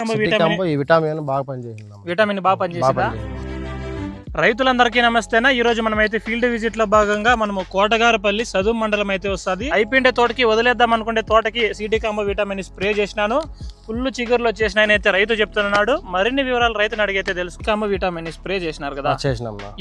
Vitamin బాగా పనిచేసింది. Vitamin బాగా పనిచేసిందా? రైతులందరికీ నమస్తేనా. ఈ రోజు మనం అయితే ఫీల్డ్ విజిట్ లో భాగంగా మనము కోటగారపల్లి సదుం మండలం అయితే వస్తుంది. అయిపోయిండే తోటకి వదిలేద్దాం అనుకుంటే తోటకి సిటీ కాంబో విటమిన్ స్ప్రే చేసినాను. ఫుల్ చిగుర్లు వచ్చేసిన అయితే రైతు చెప్తున్నాడు. మరిన్ని వివరాలు రైతుని అడిగైతే తెలుసు. కాంబో విటమిన్ స్ప్రే చేసినారు కదా?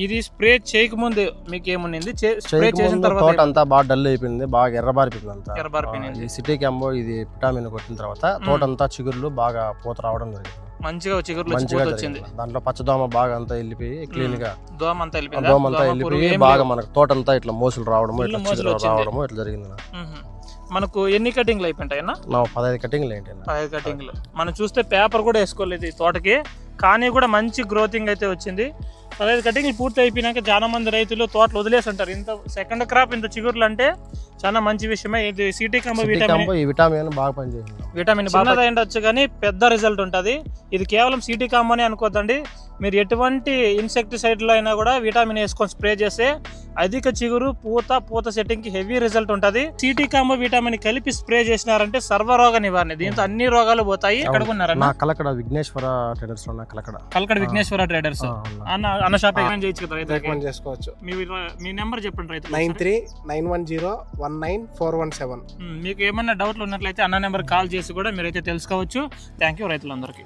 ఇది స్ప్రే చేయకముందు మీకు ఏముంది? స్ప్రే చేసిన తర్వాత తోట అంతా బాగా డల్ అయిపోయింది, బాగా ఎర్రబారిపోయింది. ఈ సిటీ కాంబో ఇది విటమిన్ కొట్టిన తర్వాత తోట అంతా చిగుర్లు బాగా పూత రావడం జరిగింది. మంచిగా చిగుర్లు వచ్చింది. దాంట్లో పచ్చదోమ బాగా అంతా వెళ్ళిపోయి క్లీన్ గా దోమ అంతా వెళ్ళిపోయి బాగా మనకు తోట అంతా ఇట్లా మోసులు రావడము ఇట్లా జరిగింది. మనకు ఎన్ని కటింగ్లు అయిపోయింటాయన్నా? 15 కటింగ్లు ఏంటి? 15 కటింగ్లు. మనం చూస్తే పేపర్ కూడా వేసుకోలేదు ఈ తోటకి, కానీ కూడా మంచి గ్రోతింగ్ అయితే వచ్చింది. 15 కటింగ్లు పూర్తి అయిపోయినాక చాలా మంది రైతులు తోటలు వదిలేసి ఉంటారు. ఇంత సెకండ్ క్రాప్ ఇంత చిగుర్లు అంటే చాలా మంచి విషయమే. ఇది సిటీ కాంబో విటమిన్ బాగా పనిచేసింది. విటమిన్ బాగా ఉండొచ్చు కానీ పెద్ద రిజల్ట్ ఉంటుంది. ఇది కేవలం సిటీ కాంబోనే అనుకోద్దండి. మీరు ఎటువంటి ఇన్సెక్టిసైడ్లో అయినా కూడా విటమిన్ వేసుకొని స్ప్రే చేస్తే అధిక చిగురు పూత సెట్టింగ్ కి హెవీ రిజల్ట్ ఉంటుంది. సిటీ కాంబో విటమిన్ కలిపి స్ప్రే చేసినారంటే సర్వరోగ నివారణ. దీంతో అన్ని రోగాలు పోతాయి. ఎక్కడ కొన్నారన్న? కలకడ విఘ్నేశ్వర ట్రేడర్స్. కలకడ విఘ్నేశ్వర ట్రేడర్స్ అన్న షాప్ చేయొచ్చు కదా? చేసుకోవచ్చు. మీ నెంబర్ చెప్పండి రైతు. 9391019417. మీకు ఏమన్నా డౌట్లు ఉన్నట్లయితే అన్న నెంబర్ కాల్ చేసి కూడా మీరైతే తెలుసుకోవచ్చు. థ్యాంక్ యూ రైతులందరికీ.